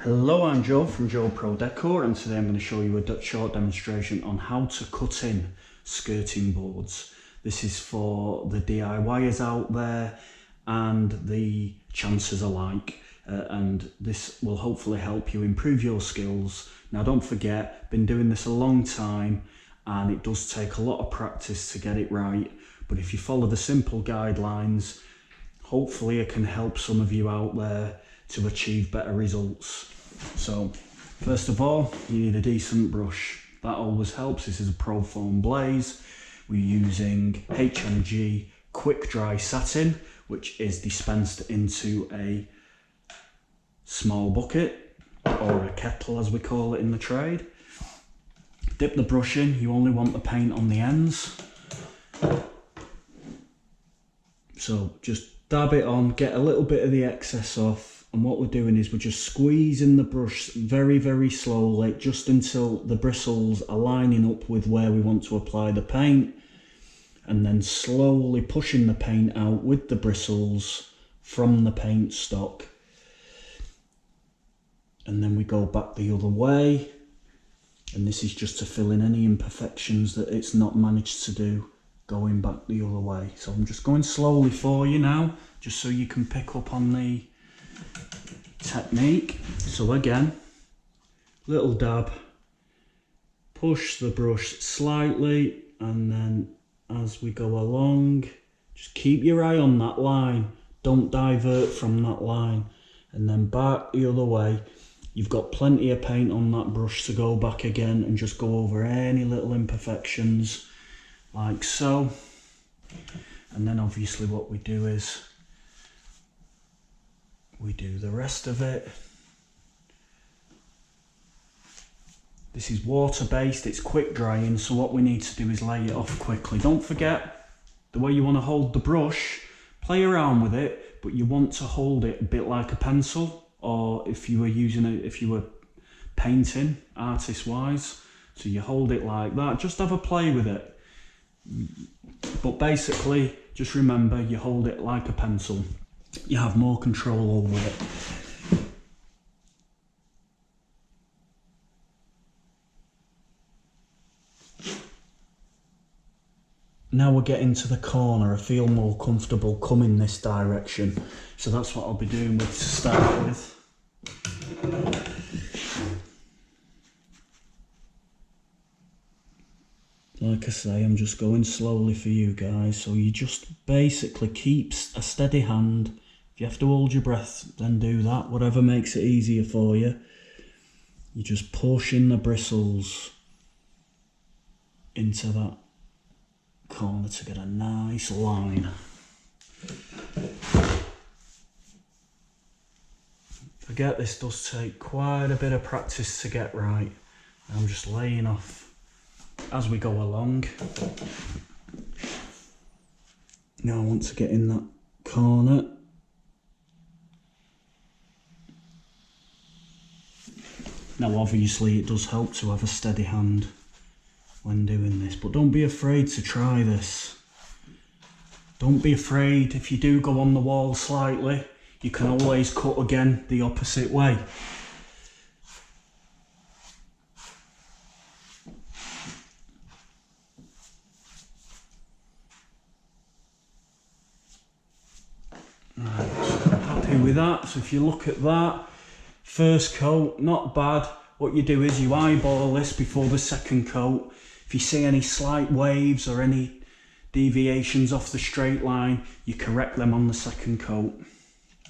Hello, I'm Joe from Joe Pro Decor, and today I'm going to show you a short demonstration on how to cut in skirting boards. This is for the DIYers out there and the chancers alike, and this will hopefully help you improve your skills. Now don't forget, I've been doing this a long time and it does take a lot of practice to get it right, but if you follow the simple guidelines, hopefully it can help some of you out there to achieve better results. So first of all, you need a decent brush. That always helps. This is a Pro Foam Blaze. We're using H&G Quick Dry Satin, which is dispensed into a small bucket, or a kettle as we call it in the trade. Dip the brush in. You only want the paint on the ends. So just dab it on, get a little bit of the excess off. And what we're doing is we're just squeezing the brush very, very slowly, just until the bristles are lining up with where we want to apply the paint, and then slowly pushing the paint out with the bristles from the paint stock. And then we go back the other way, and this is just to fill in any imperfections that it's not managed to do going back the other way. So I'm just going slowly for you now, just so you can pick up on the technique. So again, little dab, push the brush slightly, and then as we go along, just keep your eye on that line, don't divert from that line, and then back the other way. You've got plenty of paint on that brush to go back again and just go over any little imperfections like so. And then obviously what we do is we do the rest of it. This is water based, it's quick drying, so what we need to do is lay it off quickly. Don't forget the way you want to hold the brush, play around with it, but you want to hold it a bit like a pencil, or if you were using it, if you were painting artist wise, so you hold it like that. Just have a play with it, but basically just remember you hold it like a pencil. You have more control over it. Now we're getting to the corner, I feel more comfortable coming this direction, so that's what I'll be doing with to start with. Like I say, I'm just going slowly for you guys, so you just basically keep a steady hand. If you have to hold your breath, then do that, whatever makes it easier for you. You just push in the bristles into that corner to get a nice line. Forget this does take quite a bit of practice to get right. I'm just laying off as we go along. Now I want to get in that corner. Now obviously it does help to have a steady hand when doing this, but don't be afraid to try this. Don't be afraid if you do go on the wall slightly, you can always cut again the opposite way. Right, so I'm happy with that. So if you look at that, first coat, not bad. What you do is you eyeball this before the second coat. If you see any slight waves or any deviations off the straight line, you correct them on the second coat.